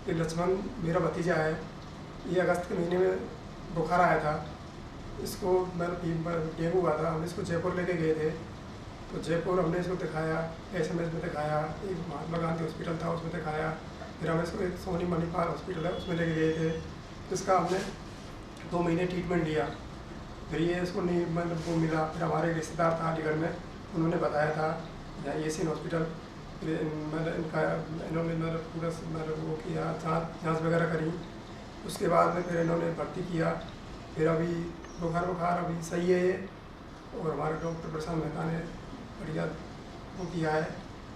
ये लक्ष्मण मेरा भतीजा है। ये अगस्त के महीने में बुखार आया था। इसको डेंगू हुआ था। हम इसको जयपुर लेके गए थे। तो जयपुर हमने इसको दिखाया, एसएमएस में दिखाया, एक महात्मा गांधी हॉस्पिटल था उसमें दिखाया। फिर हम इसको एक सोनी मणिपाल हॉस्पिटल है उसमें लेके गए थे। इसका हमने 2 महीने ट्रीटमेंट लिया। फिर ये इसको नहीं मतलब वो मिला। फिर हमारे एक रिश्तेदार था अलीगढ़ में, उन्होंने बताया था यहाँ एशियन हॉस्पिटल। फिर मतलब इनका इन्होंने मतलब पूरा मतलब वो किया, जाँच वगैरह करी। उसके बाद में फिर इन्होंने भर्ती किया। फिर अभी बुखार अभी सही है ये। और हमारे डॉक्टर प्रशांत मेहता ने बढ़िया वो किया है।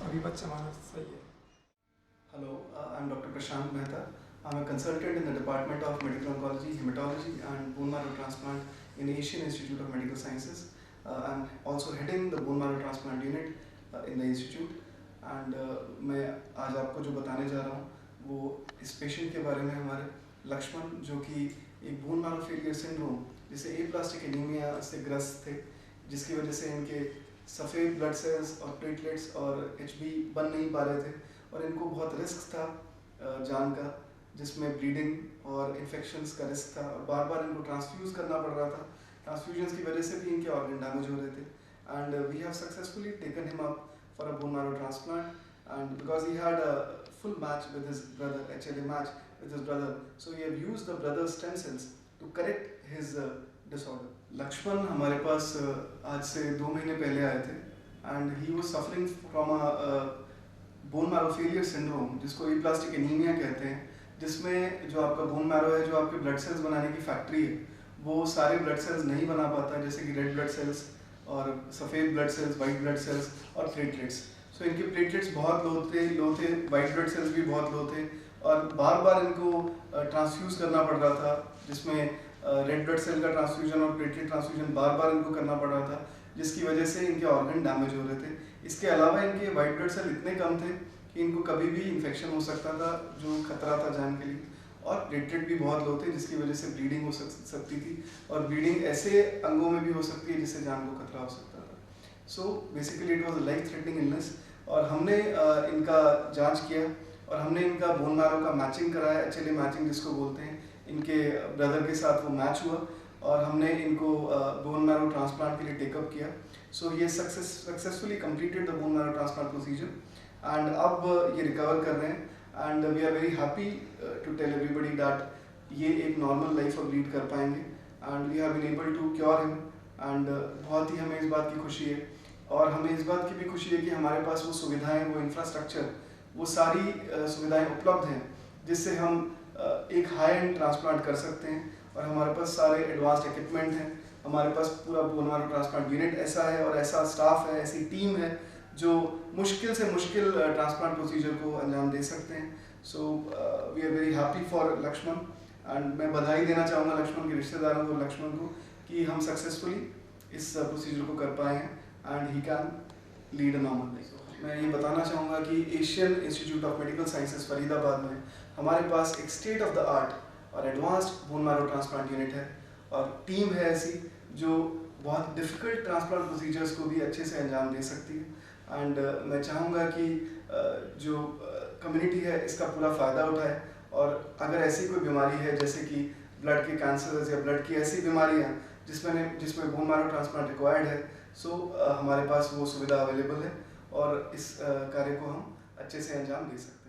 अभी बच्चा हमारा सही है। Hello, I'm Dr. Prashant Mehta. I'm a consultant in the Department of Medical Oncology, Hematology and Bone Marrow Transplant in Asian Institute of Medical Sciences. I'm also heading the Bone Marrow Transplant Unit in the Institute. And मैं आज आपको जो बताने जा रहा हूँ वो इस पेशेंट के बारे में हमारे लक्ष्मण, जो कि एक बोन मैरो फेलियर सिंड्रोम जिसे एप्लास्टिक एनीमिया से ग्रस्त थे, जिसकी वजह से इनके सफ़ेद ब्लड सेल्स और प्लेटलेट्स और एचबी बन नहीं पा रहे थे और इनको बहुत रिस्क था जान का, जिसमें ब्लीडिंग और इन्फेक्शंस का रिस्क था और बार बार इनको ट्रांसफ्यूज़ करना पड़ रहा था। ट्रांसफ्यूजन्स की वजह से भी इनके ऑर्गन डैमेज हो रहे थे and we have successfully taken him up for a bone marrow transplant, and because he had a full match with his brother, HLA match with his brother, so we have used the brother's stem cells to correct his disorder. Lakshman हमारे पास आज से 2 महीने पहले आए थे and he was suffering from a bone marrow failure syndrome, जिसको aplastic anemia कहते हैं, जिसमें जो आपका bone marrow है, जो आपके blood cells बनाने की फैक्ट्री है, वो सारे blood cells नहीं बना पाता, जैसे कि red blood cells और सफ़ेद blood cells, white blood cells और प्लेटलेट्स। सो इनके प्लेटलेट्स बहुत लो थे, वाइट ब्लड सेल्स भी बहुत लो थे और बार बार इनको ट्रांसफ्यूज़ करना पड़ रहा था, जिसमें रेड ब्लड सेल का ट्रांसफ्यूजन और प्लेटलेट ट्रांसफ्यूजन बार बार इनको करना पड़ रहा था, जिसकी वजह से इनके ऑर्गन डैमेज हो रहे थे। इसके अलावा इनके वाइट ब्लड सेल इतने कम थे कि इनको कभी भी इन्फेक्शन हो सकता था, जो खतरा था जान के लिए, और प्लेटलेट भी बहुत लो थे, जिसकी वजह से ब्लीडिंग हो सकती थी और ब्लीडिंग ऐसे अंगों में भी हो सकती है जिससे जान को खतरा हो सकता था। So basically it was a life threatening illness और हमने इनका जांच किया और हमने इनका बोन मैरो का मैचिंग कराया, एचएलए मैचिंग जिसको बोलते हैं। इनके ब्रदर के साथ वो मैच हुआ और हमने इनको बोन मैरो ट्रांसप्लांट के लिए टेकअप किया। सो ये successfully completed the bone marrow transplant procedure and अब ये रिकवर कर रहे हैं and we are very happy to tell everybody that ये एक नॉर्मल लाइफ अब लीड कर पाएंगे and we have been able to cure him and बहुत ही हमें इस बात की खुशी है और हमें इस बात की भी खुशी है कि हमारे पास वो सुविधाएं, वो इंफ्रास्ट्रक्चर, वो सारी सुविधाएं उपलब्ध हैं जिससे हम एक हाई एंड ट्रांसप्लांट कर सकते हैं और हमारे पास सारे एडवांस्ड इक्विपमेंट हैं। हमारे पास पूरा बोन मैरो ट्रांसप्लांट यूनिट ऐसा है और ऐसा स्टाफ है, ऐसी टीम है जो मुश्किल से मुश्किल ट्रांसप्लांट प्रोसीजर को अंजाम दे सकते हैं। So we are very happy for Lakshman and मैं बधाई देना चाहूँगा लक्ष्मण के रिश्तेदारों को, लक्ष्मण को, कि हम सक्सेसफुली इस प्रोसीजर को कर पाए हैं and he can lead a normal life. मैं ये बताना चाहूँगा कि Asian institute of medical sciences Faridabad में हमारे पास एक स्टेट ऑफ द आर्ट और advanced bone marrow transplant unit है और टीम है ऐसी जो बहुत डिफ़िकल्ट ट्रांसप्लांट प्रोसीजर्स को भी अच्छे से अंजाम दे सकती है एंड मैं चाहूँगा कि जो कम्युनिटी है इसका पूरा फ़ायदा उठाए और अगर ऐसी कोई बीमारी है जैसे कि ब्लड के कैंसर्स या ब्लड की ऐसी बीमारियाँ जिसमें बोन मैरो ट्रांसप्लांट रिक्वायर्ड है, सो हमारे पास वो सुविधा अवेलेबल है और इस कार्य को हम अच्छे से अंजाम दे सकते हैं।